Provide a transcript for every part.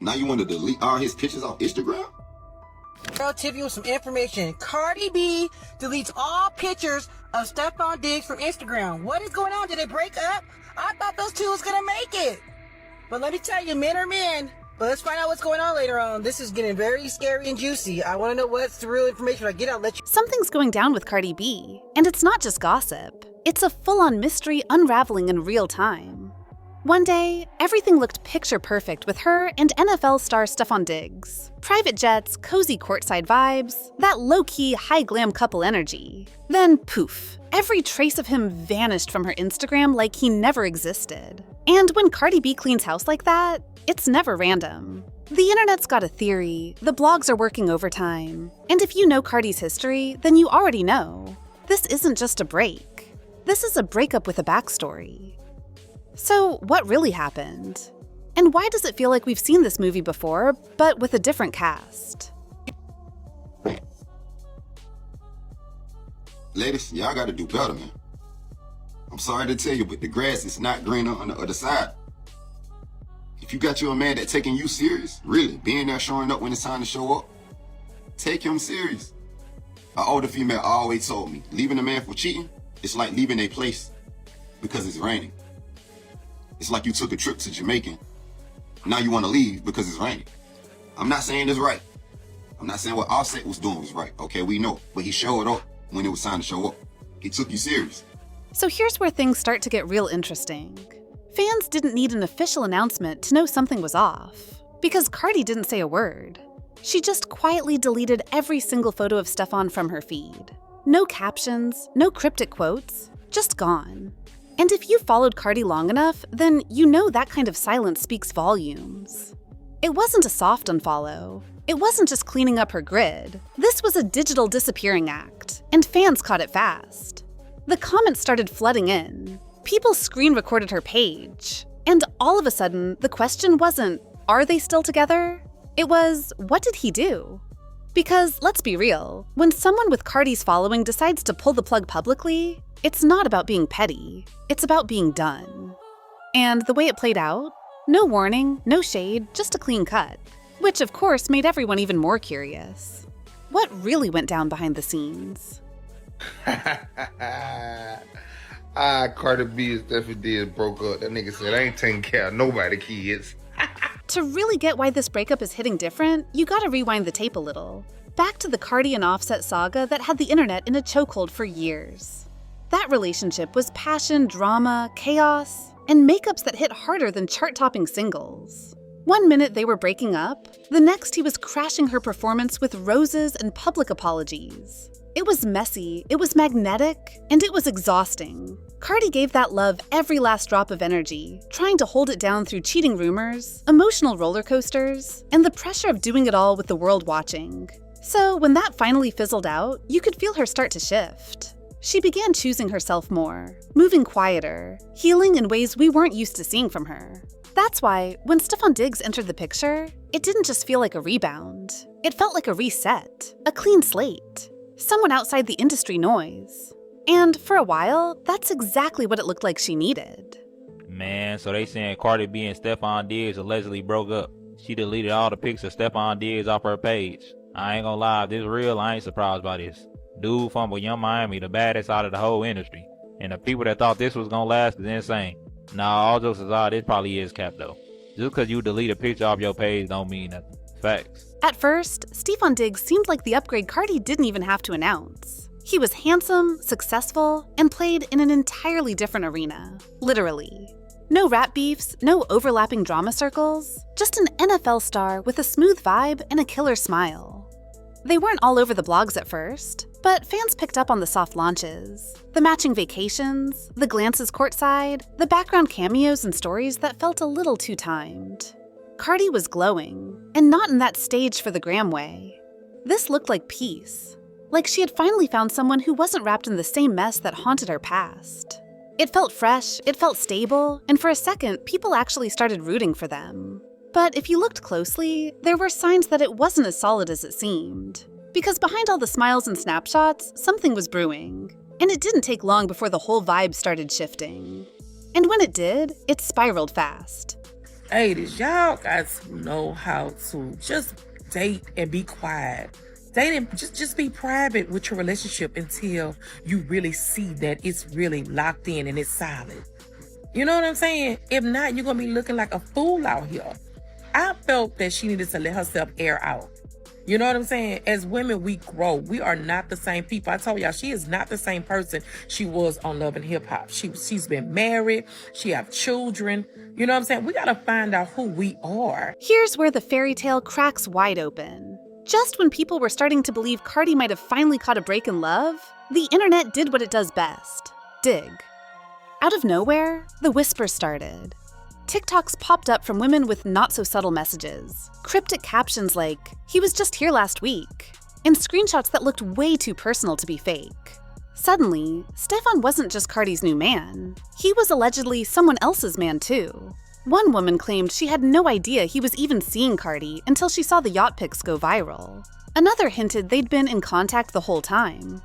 Now you want to delete all his pictures off Instagram? I'll tip you with some information. Cardi B deletes all pictures of Stefon Diggs from Instagram. What is going on? Did they break up? I thought those two was gonna make it. But let me tell you, men are men. But let's find out what's going on later on. This is getting very scary and juicy. I want to know what's the real information. When I get out, let you. Something's going down with Cardi B, and it's not just gossip. It's a full-on mystery unraveling in real time. One day, everything looked picture perfect with her and NFL star Stefon Diggs. Private jets, cozy courtside vibes, that low-key, high-glam couple energy. Then poof, every trace of him vanished from her Instagram like he never existed. And when Cardi B cleans house like that, it's never random. The internet's got a theory, the blogs are working overtime, and if you know Cardi's history, then you already know. This isn't just a break. This is a breakup with a backstory. So what really happened? And why does it feel like we've seen this movie before, but with a different cast? Ladies, y'all gotta do better, man. I'm sorry to tell you, but the grass is not greener on the other side. If you got you a man that taking you serious, really, being there showing up when it's time to show up, take him serious. An older female always told me, leaving a man for cheating, it's like leaving a place because it's raining. It's like you took a trip to Jamaica. Now you want to leave because it's raining. I'm not saying it's right. I'm not saying what Offset was doing was right. Okay, we know. But he showed up when it was time to show up. He took you serious. So here's where things start to get real interesting. Fans didn't need an official announcement to know something was off, because Cardi didn't say a word. She just quietly deleted every single photo of Stefon from her feed. No captions, no cryptic quotes, just gone. And if you followed Cardi long enough, then you know that kind of silence speaks volumes. It wasn't a soft unfollow. It wasn't just cleaning up her grid. This was a digital disappearing act, and fans caught it fast. The comments started flooding in. People screen recorded her page. And all of a sudden, the question wasn't, are they still together? It was, what did he do? Because let's be real, when someone with Cardi's following decides to pull the plug publicly, it's not about being petty, it's about being done. And the way it played out? No warning, no shade, just a clean cut. Which of course made everyone even more curious. What really went down behind the scenes? Cardi B and Stefon Diggs broke up. That nigga said, I ain't taking care of nobody kids. To really get why this breakup is hitting different, you gotta rewind the tape a little. Back to the Cardi and Offset saga that had the internet in a chokehold for years. That relationship was passion, drama, chaos, and makeups that hit harder than chart-topping singles. One minute they were breaking up, the next he was crashing her performance with roses and public apologies. It was messy, it was magnetic, and it was exhausting. Cardi gave that love every last drop of energy, trying to hold it down through cheating rumors, emotional roller coasters, and the pressure of doing it all with the world watching. So when that finally fizzled out, you could feel her start to shift. She began choosing herself more, moving quieter, healing in ways we weren't used to seeing from her. That's why, when Stefon Diggs entered the picture, it didn't just feel like a rebound. It felt like a reset, a clean slate, someone outside the industry noise. And for a while, that's exactly what it looked like she needed. Man, so they saying Cardi B and Stefon Diggs allegedly broke up. She deleted all the pics of Stefon Diggs off her page. I ain't gonna lie, if this real, I ain't surprised by this. Dude fumbled Young Miami, the baddest out of the whole industry. And the people that thought this was gonna last is insane. Nah, all jokes aside, this probably is cap though. Just cause you delete a picture off your page don't mean nothing. Facts. At first, Stefon Diggs seemed like the upgrade Cardi didn't even have to announce. He was handsome, successful, and played in an entirely different arena. Literally. No rap beefs, no overlapping drama circles, just an NFL star with a smooth vibe and a killer smile. They weren't all over the blogs at first, but fans picked up on the soft launches, the matching vacations, the glances courtside, the background cameos and stories that felt a little too timed. Cardi was glowing, and not in that stage for the gram way. This looked like peace, like she had finally found someone who wasn't wrapped in the same mess that haunted her past. It felt fresh, it felt stable, and for a second, people actually started rooting for them. But if you looked closely, there were signs that it wasn't as solid as it seemed. Because behind all the smiles and snapshots, something was brewing. And it didn't take long before the whole vibe started shifting. And when it did, it spiraled fast. ladies, y'all got to know how to just date and be quiet. Date and just be private with your relationship until you really see that it's really locked in and it's solid. You know what I'm saying? If not, you're going to be looking like a fool out here. I felt that she needed to let herself air out. You know what I'm saying? As women, we grow. We are not the same people. I told y'all, she is not the same person she was on Love and Hip Hop. She's been married. She have children. You know what I'm saying? We got to find out who we are. Here's where the fairy tale cracks wide open. Just when people were starting to believe Cardi might have finally caught a break in love, the internet did what it does best: dig. Out of nowhere, the whispers started. TikToks popped up from women with not-so-subtle messages, cryptic captions like, "He was just here last week," and screenshots that looked way too personal to be fake. Suddenly, Stefon wasn't just Cardi's new man. He was allegedly someone else's man too. One woman claimed she had no idea he was even seeing Cardi until she saw the yacht pics go viral. Another hinted they'd been in contact the whole time.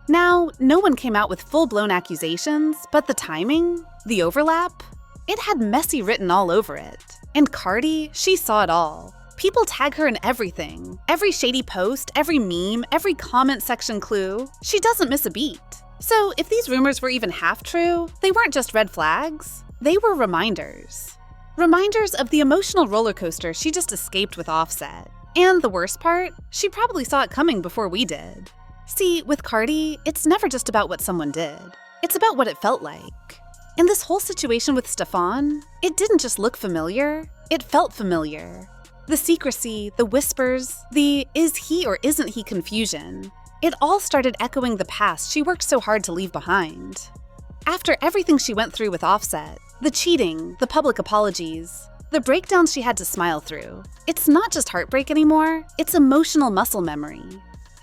Now, no one came out with full-blown accusations, but the timing, the overlap, it had messy written all over it. And Cardi, she saw it all. People tag her in everything. Every shady post, every meme, every comment section clue. She doesn't miss a beat. So if these rumors were even half true, they weren't just red flags. They were reminders. Reminders of the emotional roller coaster she just escaped with Offset. And the worst part, she probably saw it coming before we did. See, with Cardi, it's never just about what someone did. It's about what it felt like. And this whole situation with Stefon, it didn't just look familiar, it felt familiar. The secrecy, the whispers, the is he or isn't he confusion, it all started echoing the past she worked so hard to leave behind. After everything she went through with Offset, the cheating, the public apologies, the breakdowns she had to smile through, it's not just heartbreak anymore, it's emotional muscle memory.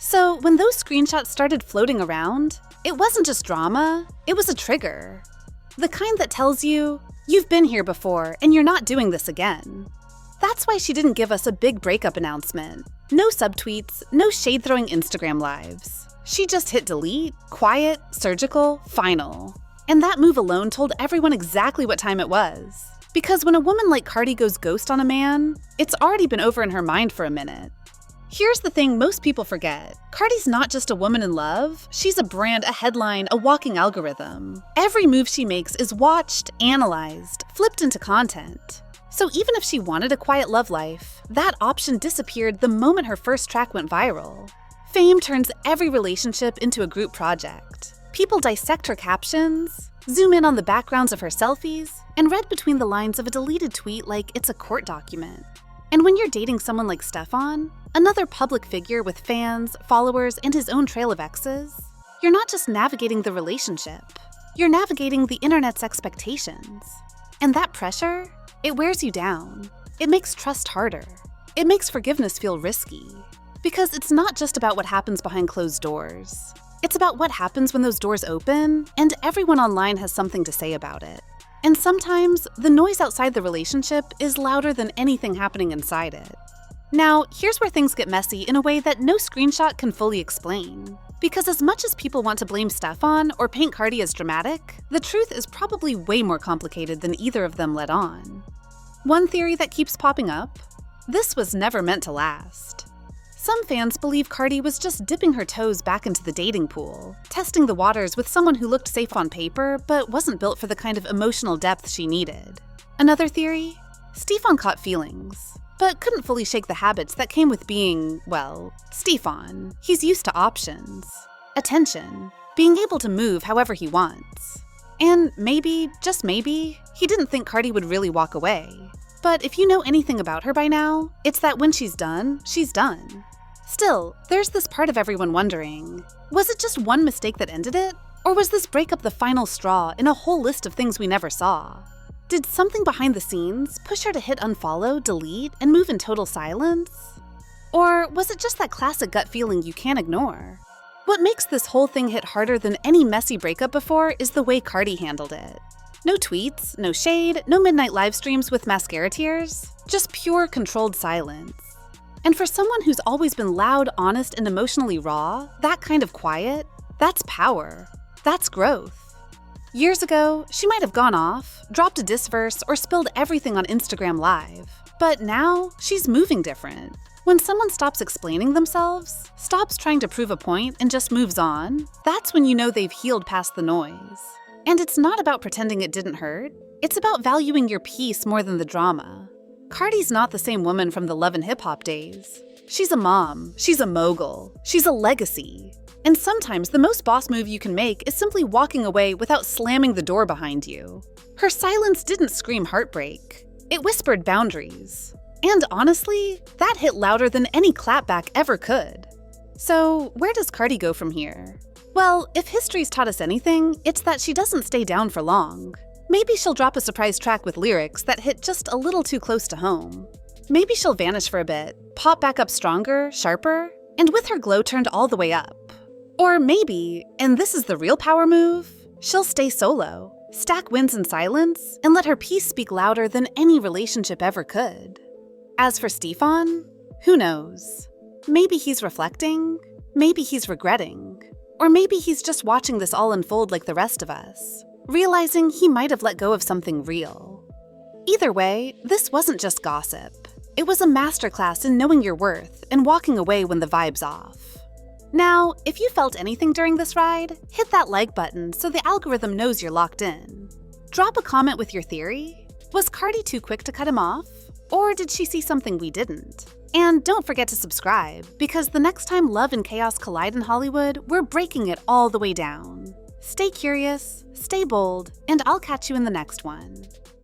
So when those screenshots started floating around, it wasn't just drama, it was a trigger. The kind that tells you, you've been here before and you're not doing this again. That's why she didn't give us a big breakup announcement. No subtweets, no shade-throwing Instagram lives. She just hit delete, quiet, surgical, final. And that move alone told everyone exactly what time it was. Because when a woman like Cardi goes ghost on a man, it's already been over in her mind for a minute. Here's the thing most people forget. Cardi's not just a woman in love, she's a brand, a headline, a walking algorithm. Every move she makes is watched, analyzed, flipped into content. So even if she wanted a quiet love life, that option disappeared the moment her first track went viral. Fame turns every relationship into a group project. People dissect her captions, zoom in on the backgrounds of her selfies, and read between the lines of a deleted tweet like it's a court document. And when you're dating someone like Stefon, another public figure with fans, followers, and his own trail of exes, you're not just navigating the relationship, you're navigating the internet's expectations. And that pressure, it wears you down. It makes trust harder. It makes forgiveness feel risky. Because it's not just about what happens behind closed doors. It's about what happens when those doors open and everyone online has something to say about it. And sometimes, the noise outside the relationship is louder than anything happening inside it. Now, here's where things get messy in a way that no screenshot can fully explain. Because as much as people want to blame Stefon or paint Cardi as dramatic, the truth is probably way more complicated than either of them let on. One theory that keeps popping up: this was never meant to last. Some fans believe Cardi was just dipping her toes back into the dating pool, testing the waters with someone who looked safe on paper but wasn't built for the kind of emotional depth she needed. Another theory? Stefon caught feelings, but couldn't fully shake the habits that came with being, well, Stefon. He's used to options, attention, being able to move however he wants. And maybe, just maybe, he didn't think Cardi would really walk away. But if you know anything about her by now, it's that when she's done, she's done. Still, there's this part of everyone wondering, was it just one mistake that ended it? Or was this breakup the final straw in a whole list of things we never saw? Did something behind the scenes push her to hit unfollow, delete, and move in total silence? Or was it just that classic gut feeling you can't ignore? What makes this whole thing hit harder than any messy breakup before is the way Cardi handled it. No tweets, no shade, no midnight live streams with mascara tears, just pure controlled silence. And for someone who's always been loud, honest, and emotionally raw, that kind of quiet, that's power. That's growth. Years ago, she might have gone off, dropped a diss verse, or spilled everything on Instagram Live. But now, she's moving different. When someone stops explaining themselves, stops trying to prove a point, and just moves on, that's when you know they've healed past the noise. And it's not about pretending it didn't hurt. It's about valuing your peace more than the drama. Cardi's not the same woman from the Love and Hip Hop days. She's a mom, she's a mogul, she's a legacy. And sometimes the most boss move you can make is simply walking away without slamming the door behind you. Her silence didn't scream heartbreak. It whispered boundaries. And honestly, that hit louder than any clapback ever could. So, where does Cardi go from here? Well, if history's taught us anything, it's that she doesn't stay down for long. Maybe she'll drop a surprise track with lyrics that hit just a little too close to home. Maybe she'll vanish for a bit, pop back up stronger, sharper, and with her glow turned all the way up. Or maybe, and this is the real power move, she'll stay solo, stack wins in silence, and let her peace speak louder than any relationship ever could. As for Stefon, who knows? Maybe he's reflecting, maybe he's regretting, or maybe he's just watching this all unfold like the rest of us, realizing he might have let go of something real. Either way, this wasn't just gossip. It was a masterclass in knowing your worth and walking away when the vibe's off. Now, if you felt anything during this ride, hit that like button so the algorithm knows you're locked in. Drop a comment with your theory. Was Cardi too quick to cut him off? Or did she see something we didn't? And don't forget to subscribe, because the next time love and chaos collide in Hollywood, we're breaking it all the way down. Stay curious, stay bold, and I'll catch you in the next one.